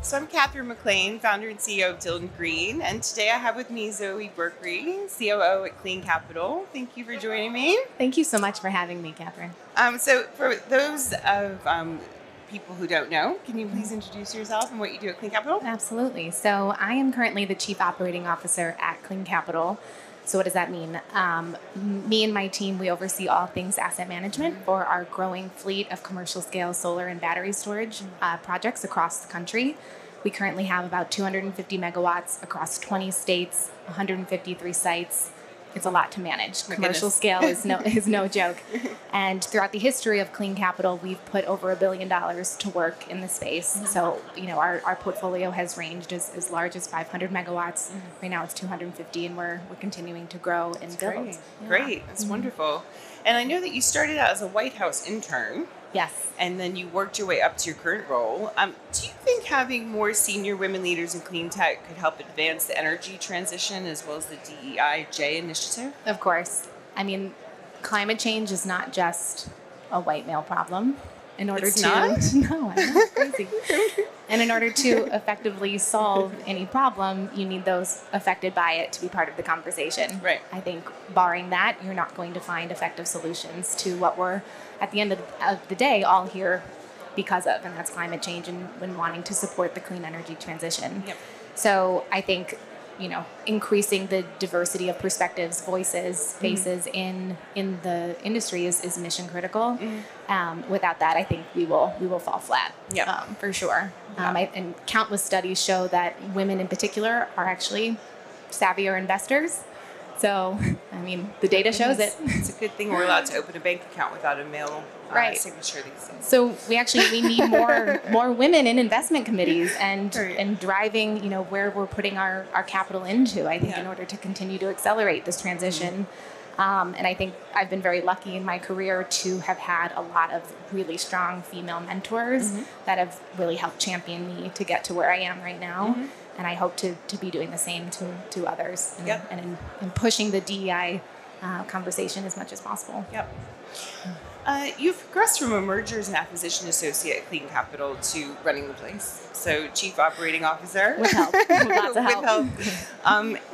So I'm Catherine McLean, founder and CEO of Dillon Green, and today I have with me Zoe Berkery, COO at CleanCapital. Thank you for joining me. Thank you so much for having me, Catherine. So for those of people who don't know, can you please introduce yourself and what you do at CleanCapital? Absolutely. So I am currently the Chief Operating Officer at CleanCapital. So what does that mean? Me and my team, we oversee all things asset management for our growing fleet of commercial scale solar and battery storage projects across the country. We currently have about 250 megawatts across 20 states, 153 sites. It's a lot to manage. Commercial scale is no joke. And throughout the history of CleanCapital, we've put over $1 billion to work in the space. Mm-hmm. So, our portfolio has ranged as large as 500 megawatts. Mm-hmm. Right now it's 250, and we're continuing to grow and build. Great. Yeah. Great. That's wonderful. And I know that you started out as a White House intern. Yes. And then you worked your way up to your current role. Do you think having more senior women leaders in clean tech could help advance the energy transition as well as the DEIJ initiative? Of course. I mean, climate change is not just a white male problem. Not? No, I'm not crazy. And in order to effectively solve any problem, you need those affected by it to be part of the conversation. Right. I think barring that, you're not going to find effective solutions to what we're, at the end of the day, all here because of, and that's climate change and when wanting to support the clean energy transition. Yep. So I think, increasing the diversity of perspectives, voices, faces in the industry is mission critical. Mm-hmm. Without that, I think we will fall flat. Yeah, for sure. And countless studies show that women in particular are actually savvier investors. So, the data shows it. It's a good thing we're allowed to open a bank account without a male signature these days. So we need more women in investment committees and driving, where we're putting our capital into, I think, in order to continue to accelerate this transition. And I think I've been very lucky in my career to have had a lot of really strong female mentors that have really helped champion me to get to where I am right now. Mm-hmm. And I hope to be doing the same to others and in pushing the DEI conversation as much as possible. Yep. You've progressed from a mergers and acquisition associate at CleanCapital to running the place. So Chief Operating Officer. With help. With lots of help.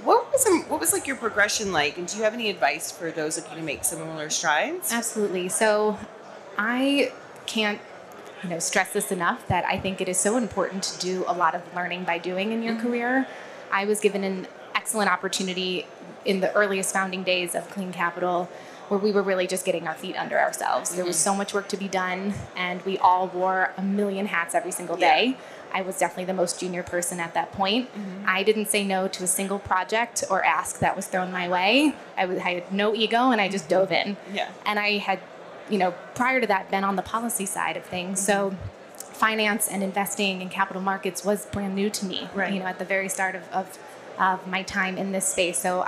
What was your progression like? And do you have any advice for those looking to make similar strides? Absolutely. So I can't stress this enough that I think it is so important to do a lot of learning by doing in your career. I was given an excellent opportunity in the earliest founding days of CleanCapital where we were really just getting our feet under ourselves. There was so much work to be done, and we all wore a million hats every single day. I was definitely the most junior person at that point. Mm-hmm. I didn't say no to a single project or ask that was thrown my way. I had no ego, and I just dove in. Yeah. And I had prior to that, been on the policy side of things. Mm-hmm. So finance and investing in capital markets was brand new to me, at the very start of my time in this space. So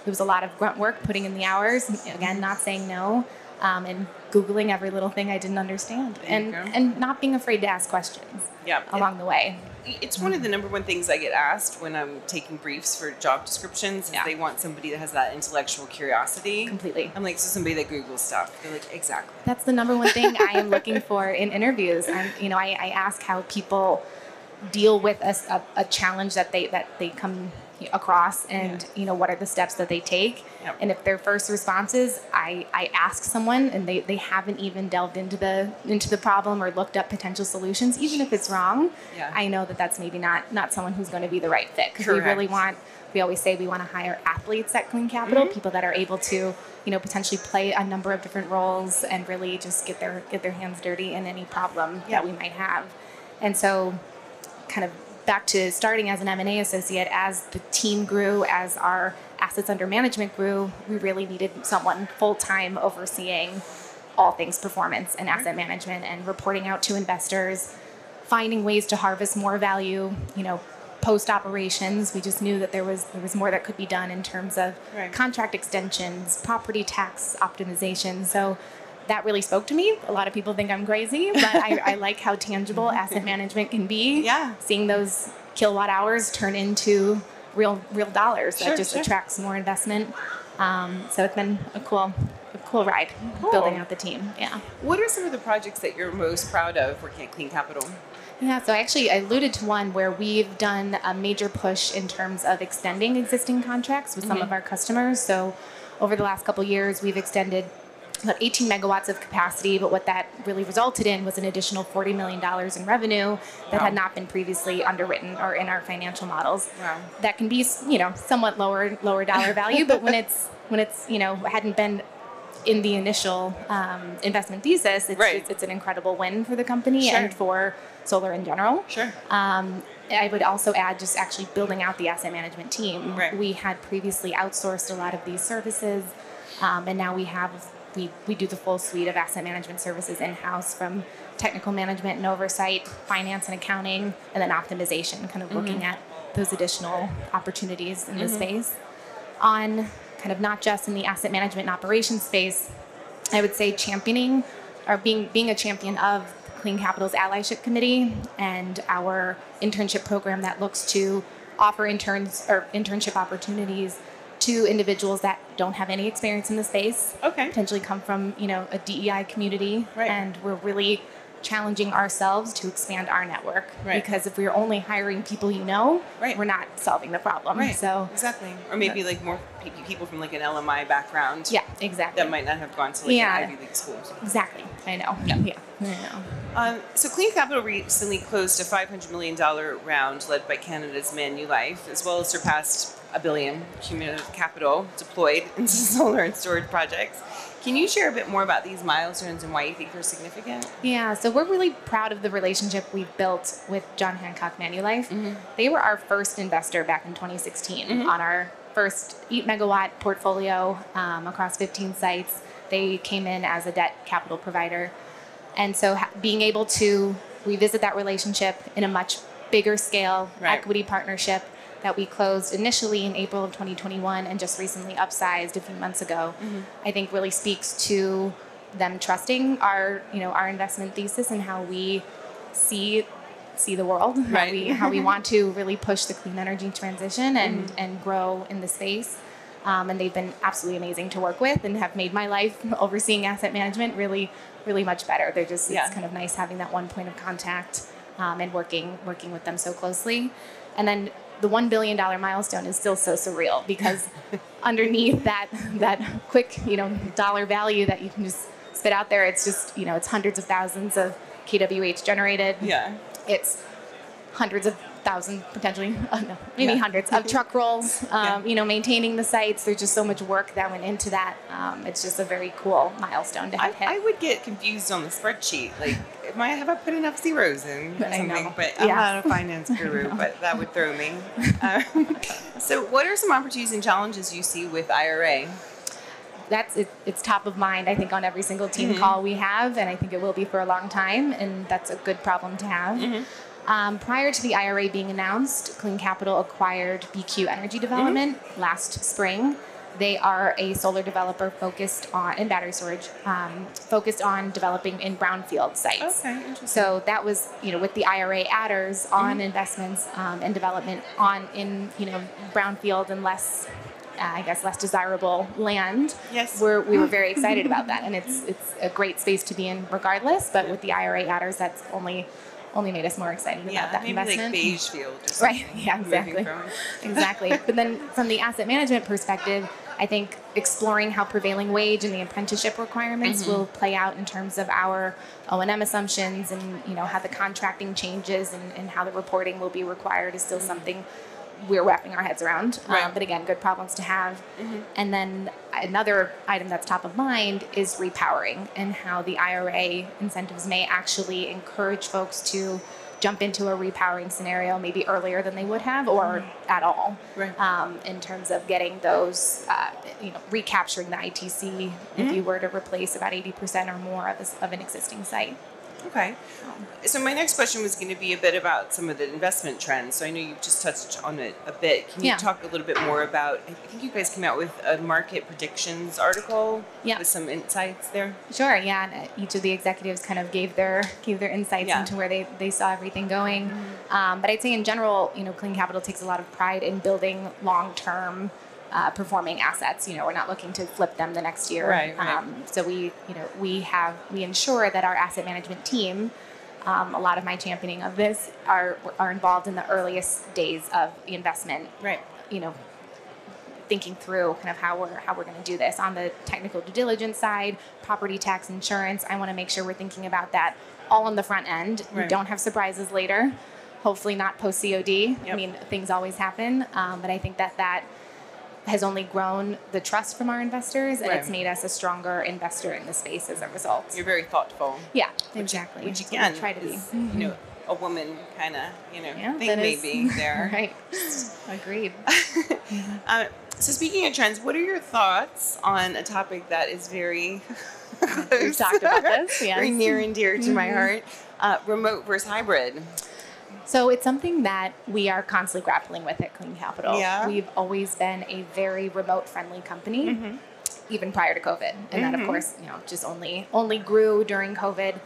it was a lot of grunt work, putting in the hours, again, not saying no, and Googling every little thing I didn't understand, and not being afraid to ask questions along the way. It's one of the number one things I get asked when I'm taking briefs for job descriptions is they want somebody that has that intellectual curiosity. Completely. I'm so somebody that Googles stuff. They're exactly. That's the number one thing I am looking for in interviews. And, I ask how people deal with a challenge that they come across and, what are the steps that they take. Yep. And if their first response is, I ask someone and they haven't even delved into the problem or looked up potential solutions, even if it's wrong, I know that's maybe not someone who's going to be the right fit. Because we always say we want to hire athletes at CleanCapital, people that are able to, potentially play a number of different roles and really just get their hands dirty in any problem that we might have. And so kind of back to starting as an M&A associate, as the team grew, as our assets under management grew, we really needed someone full-time overseeing all things performance and asset management and reporting out to investors, finding ways to harvest more value, post-operations. We just knew that there was more that could be done in terms of contract extensions, property tax optimization. So that really spoke to me. A lot of people think I'm crazy, but I like how tangible asset management can be. Yeah. Seeing those kilowatt hours turn into real dollars that attracts more investment. So it's been a cool ride building out the team. Yeah. What are some of the projects that you're most proud of working at CleanCapital? Yeah, so I alluded to one where we've done a major push in terms of extending existing contracts with some of our customers. So over the last couple of years, we've extended about 18 megawatts of capacity, but what that really resulted in was an additional $40 million in revenue that had not been previously underwritten or in our financial models. Wow. That can be, somewhat lower dollar value, but when it's hadn't been in the initial investment thesis, it's an incredible win for the company and for solar in general. Sure. I would also add just actually building out the asset management team. Right. We had previously outsourced a lot of these services, and now we do the full suite of asset management services in-house, from technical management and oversight, finance and accounting, and then optimization, kind of looking at those additional opportunities in the space. On kind of not just in the asset management and operations space, I would say championing or being a champion of CleanCapital's Allyship Committee and our internship program that looks to offer internship opportunities to individuals that don't have any experience in the space, potentially come from a DEI community, and we're really challenging ourselves to expand our network, because if we're only hiring people we're not solving the problem. So exactly, or maybe like more people from like an LMI background. Yeah, exactly. That might not have gone to like an Ivy League school. Exactly, I know. Yeah, I know. So CleanCapital recently closed a $500 million round led by Canada's ManuLife, as well as surpassed $1 billion cumulative capital deployed into solar and storage projects. Can you share a bit more about these milestones and why you think they're significant? Yeah, so we're really proud of the relationship we've built with John Hancock ManuLife. They were our first investor back in 2016 on our first 8 megawatt portfolio across 15 sites. They came in as a debt capital provider. And so being able to revisit that relationship in a much bigger scale equity partnership that we closed initially in April of 2021 and just recently upsized a few months ago, I think really speaks to them trusting our investment thesis and how we see the world, how we want to really push the clean energy transition and grow in the space. And they've been absolutely amazing to work with and have made my life overseeing asset management really, really much better. They're just, it's kind of nice having that one point of contact and working with them so closely. And then the $1 billion milestone is still so surreal because underneath that quick, dollar value that you can just spit out there, it's just, it's hundreds of thousands of kWh generated. Yeah. It's hundreds of thousands, potentially, maybe hundreds of truck rolls, maintaining the sites. There's just so much work that went into that. It's just a very cool milestone to have hit. I would get confused on the spreadsheet. Like, have I put enough zeros in or something? But I'm not a finance guru, but that would throw me. So what are some opportunities and challenges you see with IRA? It's top of mind, I think, on every single team call we have, and I think it will be for a long time, and that's a good problem to have. Prior to the IRA being announced, CleanCapital acquired BQ Energy Development last spring. They are a solar developer and battery storage, focused on developing in brownfield sites. Okay, interesting. So that was, with the IRA adders on investments and development in brownfield and less desirable land. Yes. We were very excited about that, and it's a great space to be in regardless. But with the IRA adders, that's only made us more excited about that investment. Maybe like beige field or something. Right, yeah, exactly. Exactly. But then from the asset management perspective, I think exploring how prevailing wage and the apprenticeship requirements will play out in terms of our O&M assumptions and, how the contracting changes and how the reporting will be required is still something we're wrapping our heads around. But again, good problems to have. And then another item that's top of mind is repowering and how the IRA incentives may actually encourage folks to jump into a repowering scenario maybe earlier than they would have or at all, in terms of getting those, recapturing the ITC if you were to replace about 80% or more of an existing site. Okay. So my next question was going to be a bit about some of the investment trends. So I know you just touched on it a bit. Can you talk a little bit more about, I think you guys came out with a market predictions article with some insights there? Sure, yeah. And each of the executives kind of gave their insights into where they saw everything going. But I'd say in general, CleanCapital takes a lot of pride in building long-term performing assets. We're not looking to flip them the next year. Right. So we ensure that our asset management team a lot of my championing of this are involved in the earliest days of the investment. Right. Thinking through kind of how we're going to do this on the technical due diligence side, property tax, insurance. I want to make sure we're thinking about that all on the front end. Right. We don't have surprises later. Hopefully not post COD. Yep. I mean, things always happen, but I think that has only grown the trust from our investors, and it's made us a stronger investor in the space as a result. You're very thoughtful. Yeah, exactly. Which again, try to is, be. A woman kind of, thing maybe is, there. Right. Agreed. So speaking of trends, what are your thoughts on a topic that is very We've talked about this, yes. very near and dear to my heart, remote versus hybrid? So it's something that we are constantly grappling with at CleanCapital. Yeah. We've always been a very remote-friendly company, even prior to COVID. And that, of course, just only grew during COVID.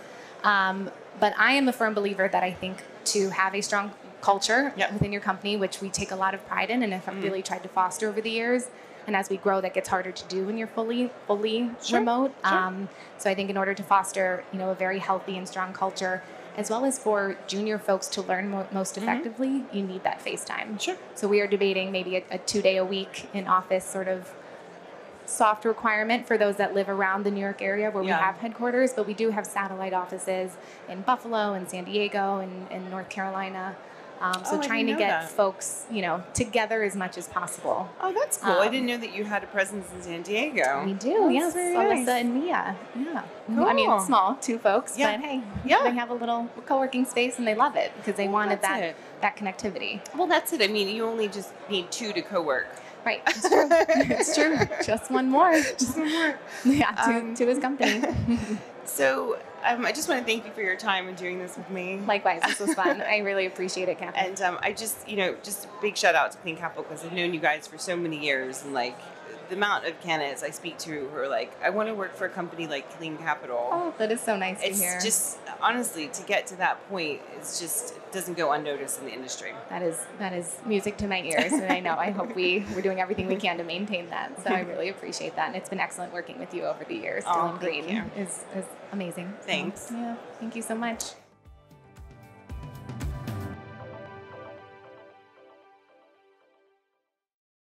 But I am a firm believer that I think to have a strong culture within your company, which we take a lot of pride in and have really tried to foster over the years. And as we grow, that gets harder to do when you're fully remote. So I think in order to foster, a very healthy and strong culture, as well as for junior folks to learn most effectively, you need that face time. Sure. So we are debating maybe a 2-day-a-week in office sort of soft requirement for those that live around the New York area where we have headquarters, but we do have satellite offices in Buffalo and San Diego and North Carolina. So trying to get folks, together as much as possible. Oh, that's cool. I didn't know that you had a presence in San Diego. We do, yes. Alyssa and Mia. Yeah. Cool. I mean, small, 2 folks, but hey, they have a little co-working space and they love it because they wanted that connectivity. Well, that's it. I mean, you only just need 2 to co-work. Right. It's true. It's true. Just one more. Yeah, to his company. So I just want to thank you for your time and doing this with me. Likewise, this was fun. I really appreciate it, Catherine. And I just, just a big shout out to CleanCapital because I've known you guys for so many years, and the amount of candidates I speak to who are like, I want to work for a company like CleanCapital. Oh, that is so nice to hear. It's just, honestly, to get to that point, it doesn't go unnoticed in the industry. That is music to my ears, and I hope we're doing everything we can to maintain that. So I really appreciate that, and it's been excellent working with you over the years. Dylan Green is amazing. Thanks. So, thank you so much.